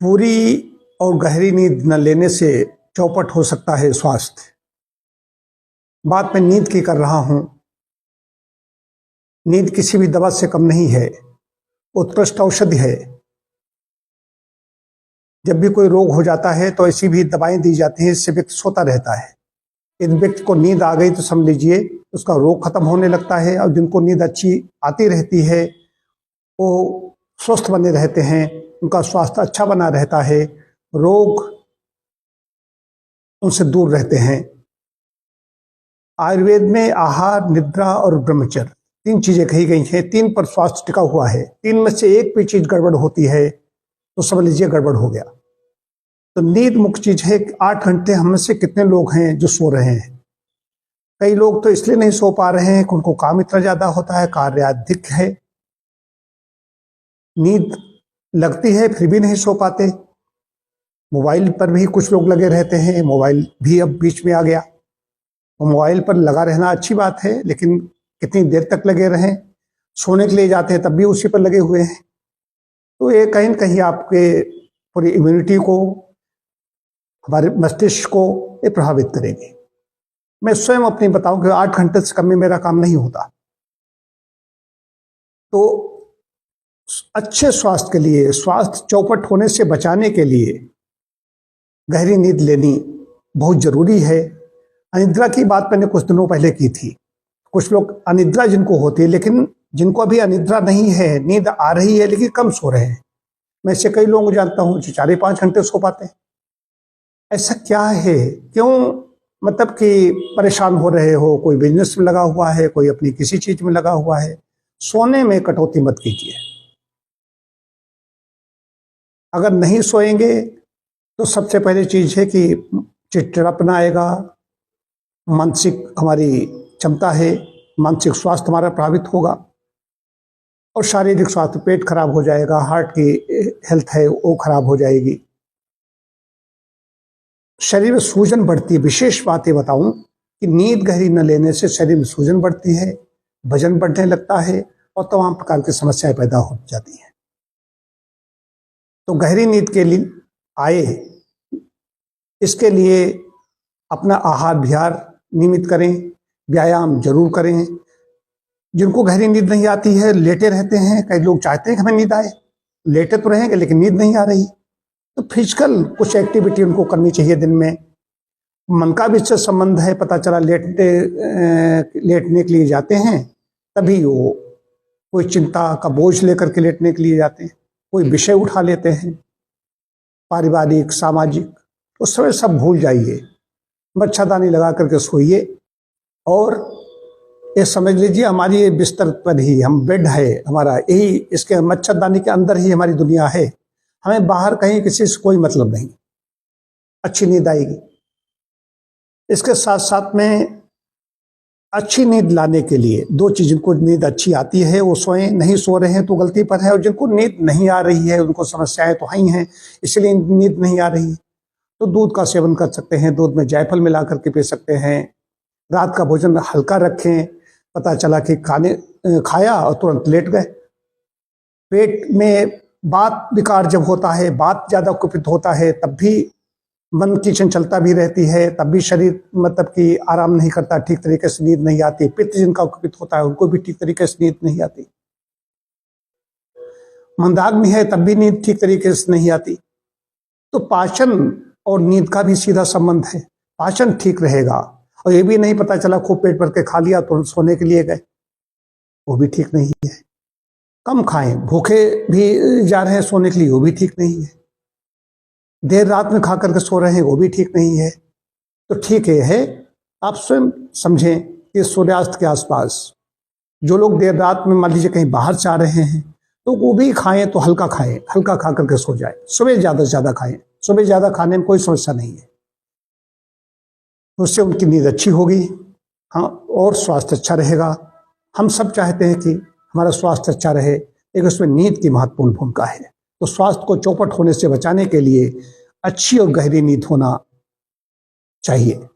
पूरी और गहरी नींद न लेने से चौपट हो सकता है स्वास्थ्य। बात मैं नींद की कर रहा हूं। नींद किसी भी दवा से कम नहीं है, उत्कृष्ट औषधि है। जब भी कोई रोग हो जाता है तो ऐसी भी दवाएं दी जाती हैं, इससे व्यक्ति सोता रहता है। यदि व्यक्ति को नींद आ गई तो समझ लीजिए उसका रोग खत्म होने लगता है, और जिनको नींद अच्छी आती रहती है वो स्वस्थ बने रहते हैं, उनका स्वास्थ्य अच्छा बना रहता है, रोग उनसे दूर रहते हैं। आयुर्वेद में आहार, निद्रा और ब्रह्मचर्य 3 चीजें कही गई हैं। 3 पर स्वास्थ्य टिका हुआ है। 3 में से एक भी चीज गड़बड़ होती है तो समझ लीजिए गड़बड़ हो गया। तो नींद मुख्य चीज है। 8 घंटे हम में से कितने लोग हैं जो सो रहे हैं? कई लोग तो इसलिए नहीं सो पा रहे हैं कि उनको काम इतना ज्यादा होता है, कार्य अधिक है, नींद लगती है फिर भी नहीं सो पाते। मोबाइल पर भी कुछ लोग लगे रहते हैं, मोबाइल भी अब बीच में आ गया। तो मोबाइल पर लगा रहना अच्छी बात है, लेकिन कितनी देर तक लगे रहें? सोने के लिए जाते हैं तब भी उसी पर लगे हुए हैं। तो ये कहीं न कहीं आपके पूरी इम्यूनिटी को, हमारे मस्तिष्क को ये प्रभावित करेगी। मैं स्वयं अपनी बताऊं कि 8 घंटे से कम में मेरा काम नहीं होता। तो अच्छे स्वास्थ्य के लिए, स्वास्थ्य चौपट होने से बचाने के लिए गहरी नींद लेनी बहुत जरूरी है। अनिद्रा की बात मैंने कुछ दिनों पहले की थी। कुछ लोग अनिद्रा जिनको होती है, लेकिन जिनको अभी अनिद्रा नहीं है, नींद आ रही है लेकिन कम सो रहे हैं। मैं ऐसे कई लोगों को जानता हूं जो 4-5 घंटे सो पाते हैं। ऐसा क्या है? क्यों मतलब कि परेशान हो रहे हो? कोई बिजनेस में लगा हुआ है, कोई अपनी किसी चीज में लगा हुआ है। सोने में कटौती मत कीजिए। अगर नहीं सोएंगे तो सबसे पहली चीज है कि चिड़चिड़ापन आएगा, मानसिक हमारी क्षमता है, मानसिक स्वास्थ्य हमारा प्रभावित होगा, और शारीरिक स्वास्थ्य, पेट खराब हो जाएगा, हार्ट की हेल्थ है वो खराब हो जाएगी। शरीर में सूजन बढ़ती है। विशेष बात ये बताऊं कि नींद गहरी न लेने से शरीर में सूजन बढ़ती है, वजन बढ़ने लगता है और तमाम प्रकार की समस्याएं पैदा हो जाती हैं। तो गहरी नींद के लिए आए, इसके लिए अपना आहार विहार नियमित करें, व्यायाम जरूर करें। जिनको गहरी नींद नहीं आती है, लेटे रहते हैं। कई लोग चाहते हैं कि हमें नींद आए, लेटे तो रहेंगे लेकिन नींद नहीं आ रही, तो फिजिकल कुछ एक्टिविटी उनको करनी चाहिए दिन में। मन का भी इससे संबंध है। पता चला लेटने के लिए जाते हैं तभी वो कोई चिंता का बोझ लेकर के लेटने के लिए जाते हैं, कोई विषय उठा लेते हैं, पारिवारिक, सामाजिक, उस समय सब भूल जाइए। मच्छरदानी लगा करके सोइए, और ये समझ लीजिए हमारी ये बिस्तर पर ही हम, बेड है हमारा, यही इसके मच्छरदानी के अंदर ही हमारी दुनिया है। हमें बाहर कहीं किसी से कोई मतलब नहीं। अच्छी नींद आएगी। इसके साथ साथ में अच्छी नींद लाने के लिए 2 चीज, जिनको नींद अच्छी आती है वो सोएं, नहीं सो रहे हैं तो गलती पर है, और जिनको नींद नहीं आ रही है उनको समस्याएं तो ही हैं, इसलिए नींद नहीं आ रही, तो दूध का सेवन कर सकते हैं। दूध में जायफल मिला करके पी सकते हैं। रात का भोजन हल्का रखें। पता चला कि खाया और तुरंत लेट गए। पेट में बात विकार जब होता है, बात ज्यादा कुपित होता है, तब भी मन की चंचलता भी रहती है, तब भी शरीर मतलब कि आराम नहीं करता, ठीक तरीके से नींद नहीं आती। पित्त जिनका कुपित होता है उनको भी ठीक तरीके से नींद नहीं आती। मंदाग्नि है तब भी नींद ठीक तरीके से नहीं आती। तो पाचन और नींद का भी सीधा संबंध है। पाचन ठीक रहेगा, और ये भी नहीं पता चला खूब पेट भर के खा लिया तो सोने के लिए गए, वो भी ठीक नहीं है। कम खाएं, भूखे भी जा रहे हैं सोने के लिए, वो भी ठीक नहीं है। देर रात में खा करके सो रहे हैं, वो भी ठीक नहीं है। तो ठीक है आप स्वयं समझें कि सूर्यास्त के आसपास जो लोग देर रात में मान लीजिए कहीं बाहर से आ रहे हैं तो वो भी खाएं, तो हल्का खाएं, हल्का खा करके सो जाए। सुबह ज्यादा से ज्यादा खाएं, सुबह ज्यादा खाने में कोई समस्या नहीं है, उससे उनकी नींद अच्छी होगी, हाँ, और स्वास्थ्य अच्छा रहेगा। हम सब चाहते हैं कि हमारा स्वास्थ्य अच्छा रहे, लेकिन उसमें नींद की महत्वपूर्ण भूमिका है। तो स्वास्थ्य को चौपट होने से बचाने के लिए अच्छी और गहरी नींद होना चाहिए।